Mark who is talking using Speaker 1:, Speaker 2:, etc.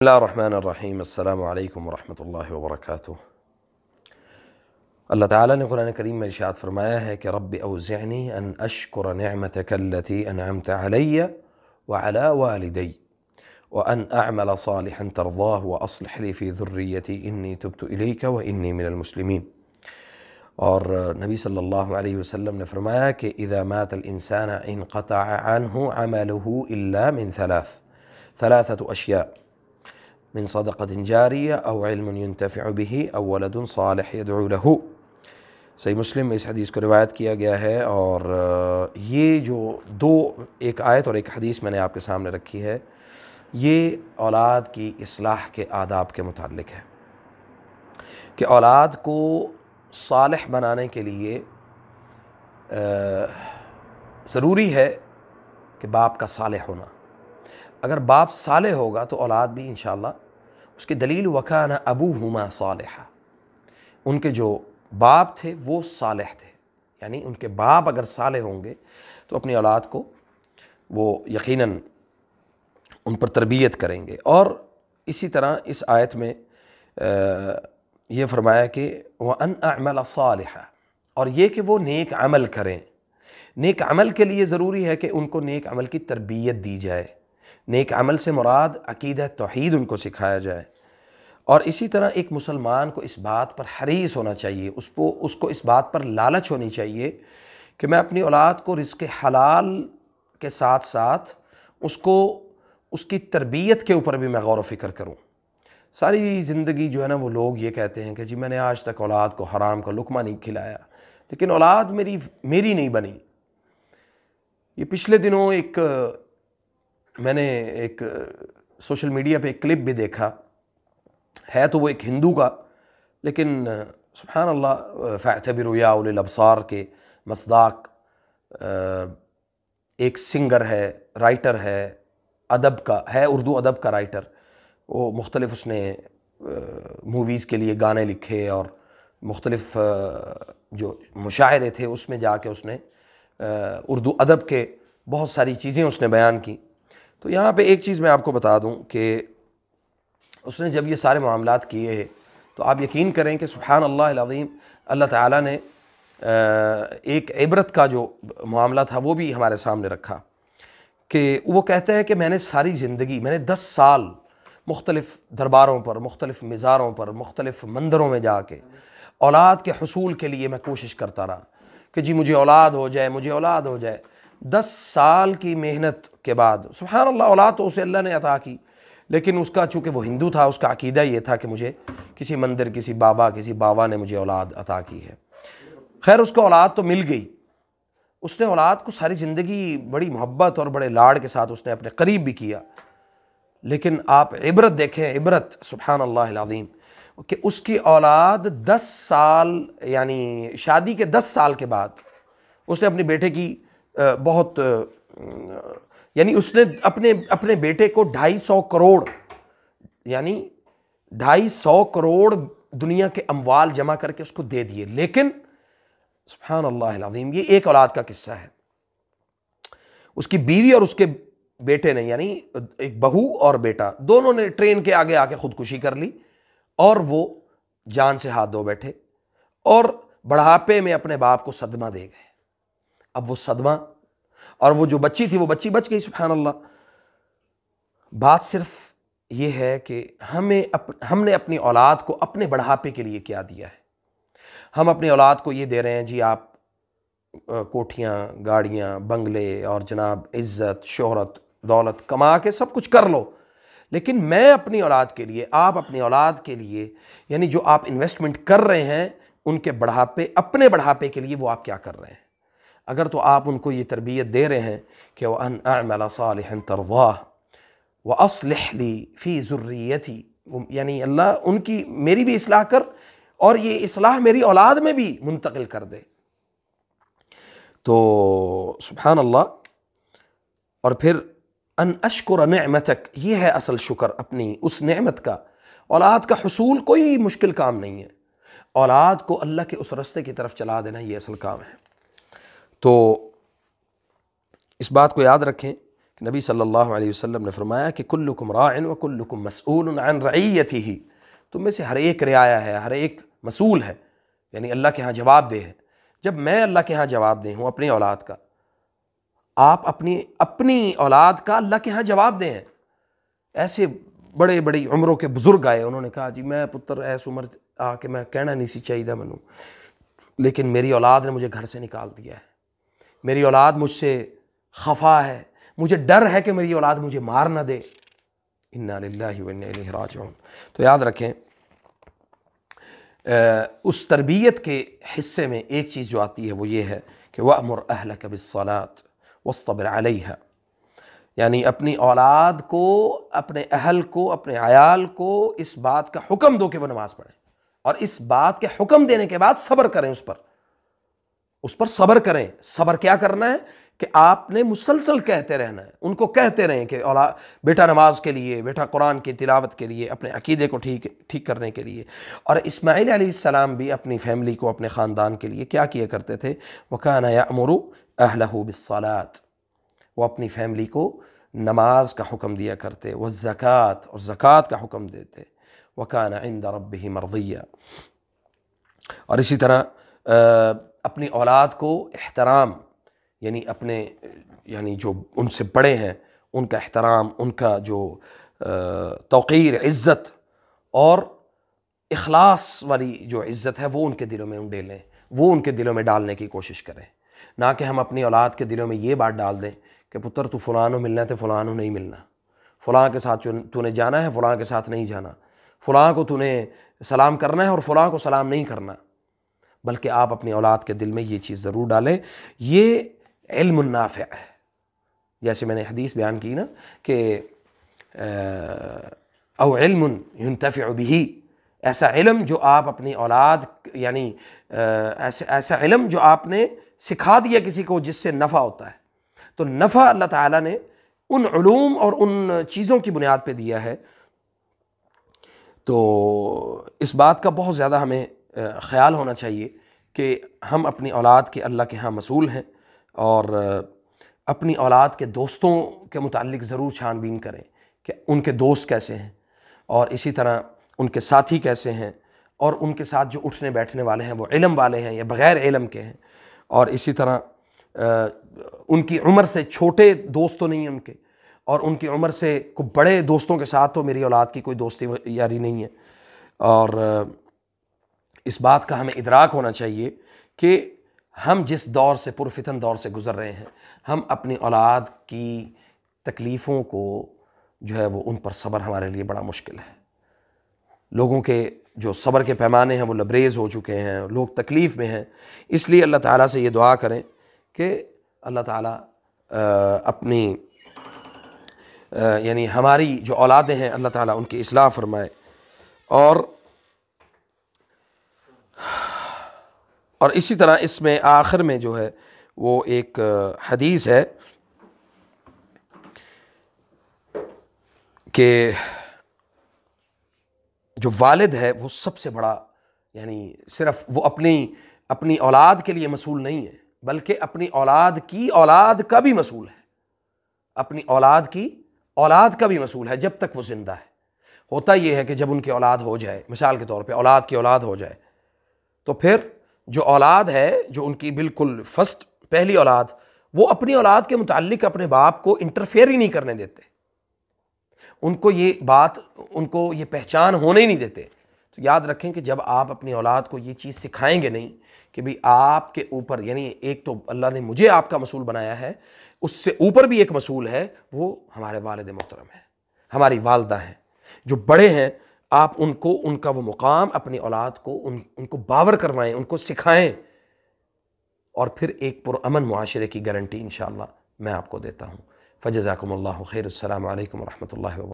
Speaker 1: اللہ الرحمن الرحیم۔ السلام علیکم ورحمۃ اللہ وبرکاتہ۔ اللہ تعالیٰ نے قرآن کریم میں ارشاد فرمایا ہے کہ رب اوزعنی ان اشکر نعمتک التی انعمت علی وعلی والدی وان اعمل صالحا ترضاہ واصلح لی فی ذریتی انی تبت الیک وانی من المسلمین۔ اور نبی صلی اللہ علیہ وسلم نے فرمایا کہ اذا مات الانسان انقطع عنہ عملہ الا من ثلاثة اشیاء من صدقۃ جاریہ او علم ينتفع به او ولد صالح يدعو له۔ صحیح مسلم میں اس حدیث کو روایت کیا گیا ہے، اور یہ جو ایک آیت اور ایک حدیث میں نے آپ کے سامنے رکھی ہے، یہ اولاد کی اصلاح کے آداب کے متعلق ہے کہ اولاد کو صالح بنانے کے لیے ضروری ہے کہ باپ کا صالح ہونا۔ اگر باپ صالح ہوگا تو اولاد بھی انشاءاللہ اس کی دلیل وَكَانَ أَبُوهُمَا صَالِحًا، ان کے جو باپ تھے وہ صالح تھے، یعنی ان کے باپ اگر صالح ہوں گے تو اپنی اولاد کو وہ یقیناً ان پر تربیت کریں گے۔ اور اسی طرح اس آیت میں یہ فرمایا کہ وَأَنْ أَعْمَلَ صَالِحًا، اور یہ کہ وہ نیک عمل کریں۔ نیک عمل کے لیے ضروری ہے کہ ان کو نیک عمل کی تربیت دی جائے۔ نیک عمل سے مراد عقیدہ توحید ان کو سکھایا جائے، اور اسی طرح ایک مسلمان کو اس بات پر حریص ہونا چاہیے، اس کو اس بات پر لالچ ہونی چاہیے کہ میں اپنی اولاد کو رزق حلال کے ساتھ ساتھ اس کی تربیت کے اوپر بھی میں غور و فکر کروں۔ ساری زندگی جو ہے نا وہ لوگ یہ کہتے ہیں کہ جی میں نے آج تک اولاد کو حرام کا لقمہ نہیں کھلایا، لیکن اولاد میری نہیں بنی۔ یہ پچھلے دنوں میں نے ایک سوشل میڈیا پہ ایک کلپ بھی دیکھا ہے، تو وہ ایک ہندو کا، لیکن سبحان اللہ فَاعْتَبِرُوا يَا أُولِي الْأَبْصَارِ کے مصداق ایک سنگر ہے، رائٹر ہے، ادب کا ہے، اردو ادب کا رائٹر۔ وہ مختلف اس نے موویز کے لیے گانے لکھے، اور مختلف جو مشاعرے تھے اس میں جا کے اس نے اردو ادب کے بہت ساری چیزیں اس نے بیان کی۔ تو یہاں پہ ایک چیز میں آپ کو بتا دوں کہ اس نے جب یہ سارے معاملات کیے ہیں تو آپ یقین کریں کہ سبحان اللہ العظیم، اللہ تعالیٰ نے ایک عبرت کا جو معاملہ تھا وہ بھی ہمارے سامنے رکھا کہ وہ کہتا ہے کہ میں نے ساری زندگی، میں نے 10 سال مختلف درباروں پر، مختلف مزاروں پر، مختلف مندروں میں جا کے اولاد کے حصول کے لیے میں کوشش کرتا رہا کہ جی مجھے اولاد ہو جائے، مجھے اولاد ہو جائے۔ 10 سال کی محنت کے بعد سبحان اللہ اولاد تو اسے اللہ نے عطا کی، لیکن اس کا چونکہ وہ ہندو تھا، اس کا عقیدہ یہ تھا کہ مجھے کسی مندر، کسی بابا، کسی باوا نے مجھے اولاد عطا کی ہے۔ خیر اس کو اولاد تو مل گئی، اس نے اولاد کو ساری زندگی بڑی محبت اور بڑے لاڑ کے ساتھ اس نے اپنے قریب بھی کیا، لیکن آپ عبرت دیکھیں، عبرت سبحان اللہ العظیم، کہ اس کی اولاد 10 سال یعنی شادی کے 10 سال کے بعد اس نے اپنے بیٹے کی بہت یعنی اس نے اپنے بیٹے کو 250 کروڑ یعنی 250 کروڑ دنیا کے اموال جمع کر کے اس کو دے دیے، لیکن سبحان اللہ العظیم یہ ایک اولاد کا قصہ ہے۔ اس کی بیوی اور اس کے بیٹے نے، یعنی ایک بہو اور بیٹا، دونوں نے ٹرین کے آگے آ کے خودکشی کر لی، اور وہ جان سے ہاتھ دھو بیٹھے، اور بڑھاپے میں اپنے باپ کو صدمہ دے گئے۔ اب وہ صدمہ، اور وہ جو بچی تھی وہ بچی بچ گئی، سبحان اللہ۔ بات صرف یہ ہے کہ ہم نے اپنی اولاد کو اپنے بڑھاپے کے لیے کیا دیا ہے۔ ہم اپنی اولاد کو یہ دے رہے ہیں جی آپ کوٹھیاں، گاڑیاں، بنگلے، اور جناب عزت، شہرت، دولت کما کے سب کچھ کر لو، لیکن میں اپنی اولاد کے لیے، آپ اپنی اولاد کے لیے، یعنی جو آپ انویسٹمنٹ کر رہے ہیں ان کے بڑھاپے، اپنے بڑھاپے کے لیے وہ آپ کیا کر رہے ہیں؟ اگر تو آپ ان کو یہ تربیت دے رہے ہیں کہ وَأَنْ أَعْمَلَ صَالِحًا تَرْضَاهُ وَأَصْلِحْ لِي فِي ذُرِّيَّتِي، یعنی اللہ ان کی میری بھی اصلاح کر، اور یہ اصلاح میری اولاد میں بھی منتقل کر دے۔ تو سبحان اللہ، اور پھر ان اشکر نعمتک، یہ ہے اصل شکر اپنی اس نعمت کا۔ اولاد کا حصول کوئی مشکل کام نہیں ہے، اولاد کو اللہ کے اس رستے کی طرف چلا دینا یہ اصل کام ہے۔ تو اس بات کو یاد رکھیں کہ نبی صلی اللہ علیہ وسلم نے فرمایا کہ کلکم راع وکلکم مسئول عن رعیتہ، تم میں سے ہر ایک رعایا ہے، ہر ایک مسئول ہے، یعنی اللہ کے ہاں جواب دہ ہے۔ جب میں اللہ کے ہاں جواب دہ ہوں اپنی اولاد کا، آپ اپنی اولاد کا اللہ کے ہاں جواب دیں۔ ایسے بڑے بڑی عمروں کے بزرگ آئے، انہوں نے کہا جی میں پتر ایس عمر آ کے میں کہنا نہیں سی چاہیے منو، لیکن میری اولاد نے مجھے گھر سے نکال دیا ہے، میری اولاد مجھ سے خفا ہے، مجھے ڈر ہے کہ میری اولاد مجھے مار نہ دے۔ انا للہ و انا الیہ راجعون۔ تو یاد رکھیں اس تربیت کے حصے میں ایک چیز جو آتی ہے وہ یہ ہے کہ وَأْمُرْ أَهْلَكَ بِالصَّلَاةِ وَاصْطَبِرْ عَلَيْهَا، یعنی اپنی اولاد کو، اپنے اہل کو، اپنے عیال کو اس بات کا حکم دو کہ وہ نماز پڑھیں، اور اس بات کے حکم دینے کے بعد صبر کریں، اس پر صبر کریں۔ صبر کیا کرنا ہے کہ آپ نے مسلسل کہتے رہنا ہے، ان کو کہتے رہیں کہ بیٹا نماز کے لیے، بیٹا قرآن کی تلاوت کے لیے، اپنے عقیدے کو ٹھیک کرنے کے لیے۔ اور اسماعیل علیہ السلام بھی اپنی فیملی کو، اپنے خاندان کے لیے کیا کیا کرتے تھے؟ وَكَانَ يَأْمُرُ أَهْلَهُ بِالصَّلَاةِ، وہ اپنی فیملی کو نماز کا حکم دیا کرتے، وَالزَّكَاةِ، اور زکوٰۃ کا حکم دیتے، وَكَانَ عِنْدَ رَبِّهِ مَرْضِيًّا۔ اور اسی طرح اپنی اولاد کو احترام، یعنی جو ان سے بڑے ہیں ان کا احترام، ان کا جو توقیر، عزت اور اخلاص والی جو عزت ہے وہ ان کے دلوں میں ڈالیں، وہ ان کے دلوں میں ڈالنے کی کوشش کریں، نہ کہ ہم اپنی اولاد کے دلوں میں یہ بات ڈال دیں کہ پتر تو فلانوں ملنا ہے تو فلانوں نہیں ملنا، فلاں کے ساتھ تو نے جانا ہے، فلاں کے ساتھ نہیں جانا، فلاں کو تو نے سلام کرنا ہے اور فلاں کو سلام نہیں کرنا، بلکہ آپ اپنی اولاد کے دل میں یہ چیز ضرور ڈالیں۔ یہ علم نافع ہے، جیسے میں نے حدیث بیان کی نا کہ او علم ينتفع به، ایسا علم جو آپ اپنی اولاد، یعنی ایسا علم جو آپ نے سکھا دیا کسی کو جس سے نفع ہوتا ہے۔ تو نفع اللہ تعالیٰ نے ان علوم اور ان چیزوں کی بنیاد پہ دیا ہے۔ تو اس بات کا بہت زیادہ ہمیں خیال ہونا چاہیے کہ ہم اپنی اولاد کے اللہ کے ہاں مسئول ہیں، اور اپنی اولاد کے دوستوں کے متعلق ضرور چھان بین کریں کہ ان کے دوست کیسے ہیں، اور اسی طرح ان کے ساتھی کیسے ہیں، اور ان کے ساتھ جو اٹھنے بیٹھنے والے ہیں وہ علم والے ہیں یا بغیر علم کے ہیں، اور اسی طرح ان کی عمر سے چھوٹے دوست تو نہیں ہیں ان کے، اور ان کی عمر سے کوئی بڑے دوستوں کے ساتھ تو میری اولاد کی کوئی دوستی یاری نہیں ہے۔ اور اس بات کا ہمیں ادراک ہونا چاہیے کہ ہم جس دور سے، پرفتن دور سے گزر رہے ہیں، ہم اپنی اولاد کی تکلیفوں کو جو ہے وہ ان پر صبر ہمارے لیے بڑا مشکل ہے۔ لوگوں کے جو صبر کے پیمانے ہیں وہ لبریز ہو چکے ہیں، لوگ تکلیف میں ہیں۔ اس لیے اللہ تعالیٰ سے یہ دعا کریں کہ اللہ تعالیٰ اپنی یعنی ہماری جو اولادیں ہیں اللہ تعالیٰ ان کی اصلاح فرمائے۔ اور اسی طرح اس میں آخر میں جو ہے وہ ایک حدیث ہے کہ جو والد ہے وہ سب سے بڑا، یعنی صرف وہ اپنی اولاد کے لیے مسئول نہیں ہے، بلکہ اپنی اولاد کی اولاد کا بھی مسئول ہے، اپنی اولاد کی اولاد کا بھی مسئول ہے جب تک وہ زندہ ہے۔ ہوتا یہ ہے کہ جب ان کی اولاد ہو جائے، مثال کے طور پہ اولاد کی اولاد ہو جائے، تو پھر جو اولاد ہے، جو ان کی بالکل فرسٹ پہلی اولاد، وہ اپنی اولاد کے متعلق اپنے باپ کو انٹرفیئر ہی نہیں کرنے دیتے، ان کو یہ بات، ان کو یہ پہچان ہونے ہی نہیں دیتے۔ تو یاد رکھیں کہ جب آپ اپنی اولاد کو یہ چیز سکھائیں گے نہیں کہ بھئی آپ کے اوپر، یعنی ایک تو اللہ نے مجھے آپ کا مسئول بنایا ہے، اس سے اوپر بھی ایک مسئول ہے، وہ ہمارے والد محترم ہیں، ہماری والدہ ہیں، جو بڑے ہیں، آپ ان کو ان کا وہ مقام، اپنی اولاد کو ان کو باور کروائیں، ان کو سکھائیں، اور پھر ایک پرامن معاشرے کی گارنٹی انشاءاللہ میں آپ کو دیتا ہوں۔ فجزاکم اللہ خیر۔ السلام علیکم ورحمۃ اللہ وبرکاتہ۔